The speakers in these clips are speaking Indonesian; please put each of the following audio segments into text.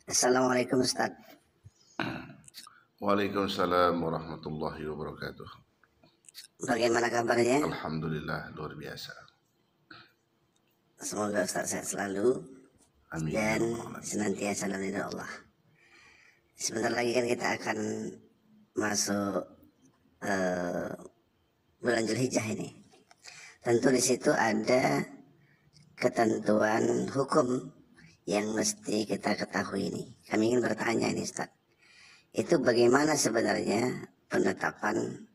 Assalamualaikum Ustaz. Waalaikumsalam warahmatullahi wabarakatuh. Bagaimana kabarnya? Alhamdulillah luar biasa. Semoga Ustaz sehat selalu Amin ya dan rabbal alamin. senantiasa dalam lindungan Allah. Sebentar lagi kan kita akan masuk bulan Zulhijjah ini. Tentu di situ ada ketentuan hukum yang mesti kita ketahui ini. Kami ingin bertanya ini Ustaz. Itu bagaimana sebenarnya penetapan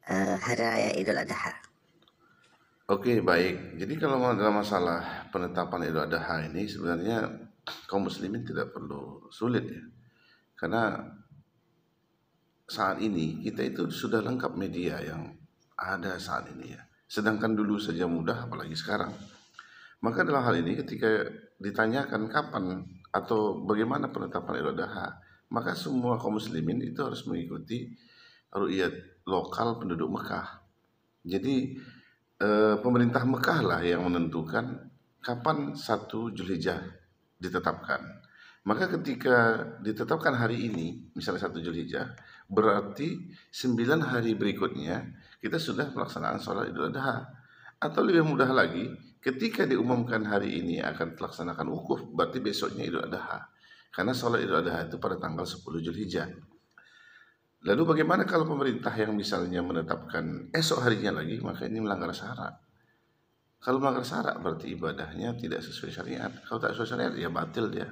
Hari Raya Idul Adha? Oke, baik. Jadi kalau dalam masalah penetapan Idul Adha ini sebenarnya kaum muslimin tidak perlu sulit ya. Karena saat ini kita itu sudah lengkap media yang ada saat ini ya. Sedangkan dulu saja mudah apalagi sekarang. Maka dalam hal ini ketika ditanyakan kapan atau bagaimana penetapan Idul Adha, maka semua kaum muslimin itu harus mengikuti ru'yat lokal penduduk Mekah. Jadi pemerintah Mekah lah yang menentukan kapan 1 Zulhijjah ditetapkan. Maka ketika ditetapkan hari ini, misalnya 1 Zulhijjah, berarti 9 hari berikutnya kita sudah pelaksanaan sholat Idul Adha. Atau lebih mudah lagi, ketika diumumkan hari ini akan dilaksanakan wukuf, berarti besoknya Idul Adha. Karena sholat Idul Adha itu pada tanggal 10 Zulhijjah. Lalu bagaimana kalau pemerintah yang misalnya menetapkan esok harinya lagi, maka ini melanggar syarat. Kalau melanggar syarat berarti ibadahnya tidak sesuai syariat. Kalau tak sesuai syariat ya batil dia.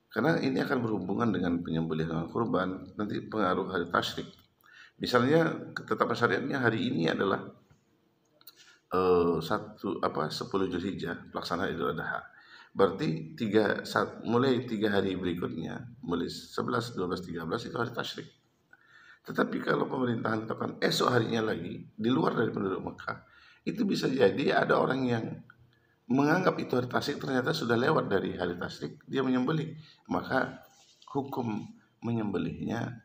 Karena ini akan berhubungan dengan penyembelihan kurban, nanti pengaruh hari tasyrik. Misalnya ketetapan syariatnya hari ini adalah 10 Zulhijjah pelaksanaan Idul Adha. Berarti mulai 3 hari berikutnya, mulai 11, 12, 13 itu hari tasyrik. Tetapi kalau pemerintah tetapkan esok harinya lagi di luar dari penduduk Mekah, itu bisa jadi ada orang yang menganggap itu hari tasyrik ternyata sudah lewat dari hari tasyrik, dia menyembelih, maka hukum menyembelihnya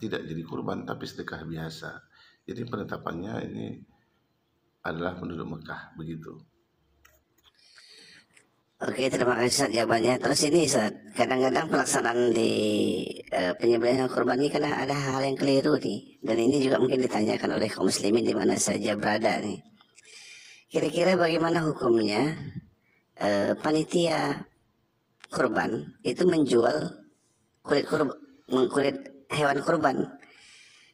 tidak jadi kurban tapi sedekah biasa. Jadi penetapannya ini adalah penduduk Mekah begitu. Oke, terima kasih Ustaz jawabannya. Terus ini Ustaz, kadang-kadang pelaksanaan di penyembelihan kurban ini kadang ada hal yang keliru nih. Dan ini juga mungkin ditanyakan oleh kaum muslimin di mana saja berada nih. Kira-kira bagaimana hukumnya panitia kurban itu menjual kulit hewan kurban?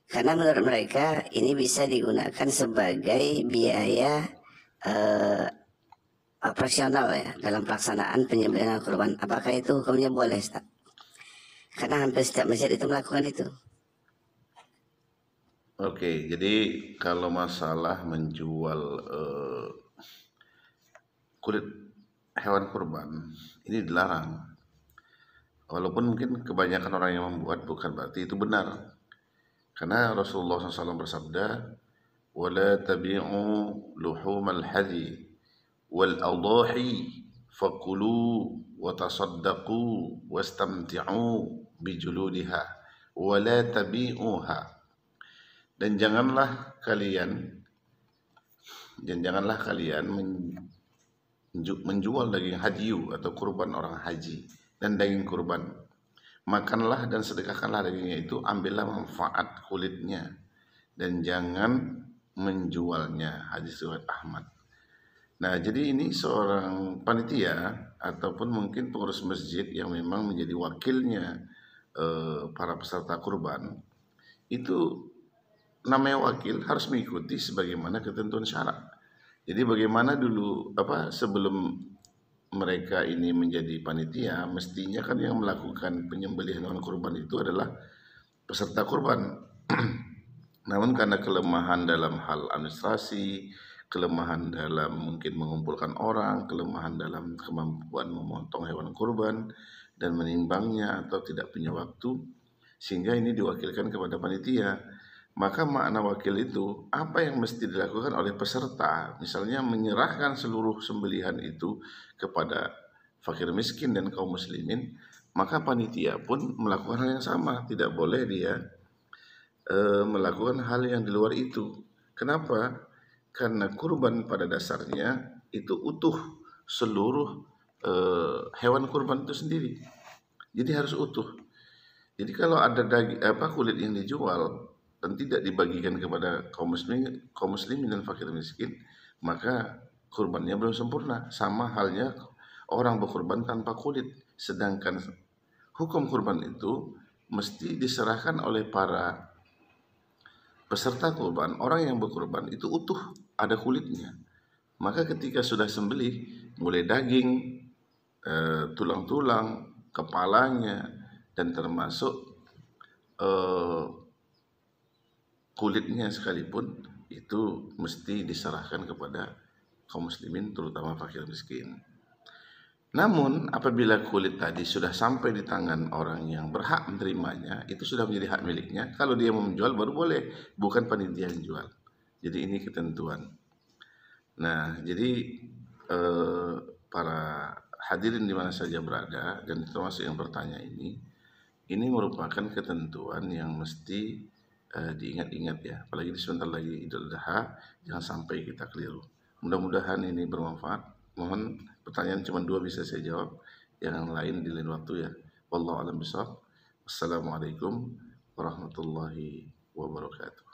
Karena menurut mereka ini bisa digunakan sebagai biaya operasional ya dalam pelaksanaan penyembelihan kurban. Apakah itu hukumnya boleh, Ustaz? Karena hampir setiap masjid itu melakukan itu. Oke, jadi kalau masalah menjual kulit hewan kurban ini dilarang. Walaupun mungkin kebanyakan orang yang membuat bukan berarti itu benar. Karena Rasulullah SAW bersabda, "Wala tabi'u luhumal hadi wal adahi fakulu wa tasaddaqu wastamti'u bijuludiha wala tabi'uha." Dan janganlah kalian menjual daging hadyu atau kurban orang haji dan daging kurban. Makanlah dan sedekahkanlah dagingnya itu, ambillah manfaat kulitnya dan jangan menjualnya. Hadis riwayat Ahmad. Nah, jadi ini seorang panitia ataupun mungkin pengurus masjid yang memang menjadi wakilnya para peserta kurban, itu namanya wakil harus mengikuti sebagaimana ketentuan syarat. Jadi bagaimana dulu sebelum mereka ini menjadi panitia, mestinya kan yang melakukan penyembelihan hewan kurban itu adalah peserta kurban. Namun karena kelemahan dalam hal administrasi, kelemahan dalam mungkin mengumpulkan orang, kelemahan dalam kemampuan memotong hewan kurban dan menimbangnya atau tidak punya waktu, sehingga ini diwakilkan kepada panitia. Maka makna wakil itu apa yang mesti dilakukan oleh peserta, misalnya menyerahkan seluruh sembelihan itu kepada fakir miskin dan kaum muslimin, maka panitia pun melakukan hal yang sama. Tidak boleh dia melakukan hal yang di luar itu. Kenapa? Karena kurban pada dasarnya itu utuh seluruh hewan kurban itu sendiri. Jadi harus utuh. Jadi kalau ada kulit yang dijual dan tidak dibagikan kepada kaum muslimin dan fakir miskin, maka kurbannya belum sempurna. Sama halnya orang berkurban tanpa kulit. Sedangkan hukum kurban itu mesti diserahkan oleh para peserta kurban. Orang yang berkurban itu utuh, ada kulitnya. Maka ketika sudah sembelih, mulai daging, tulang-tulang, kepalanya, dan termasuk kulitnya sekalipun, itu mesti diserahkan kepada kaum muslimin, terutama fakir miskin. Namun apabila kulit tadi sudah sampai di tangan orang yang berhak menerimanya, itu sudah menjadi hak miliknya. Kalau dia mau menjual baru boleh, bukan panitia yang jual. Jadi ini ketentuan. Nah, jadi para hadirin di mana saja berada dan termasuk yang bertanya ini merupakan ketentuan yang mesti diingat-ingat ya. Apalagi sebentar lagi Idul Adha, jangan sampai kita keliru. Mudah-mudahan ini bermanfaat. Mohon pertanyaan cuma 2 bisa saya jawab, yang lain di lain waktu ya. Wallahu a'lam bishawab. Wassalamualaikum warahmatullahi wabarakatuh.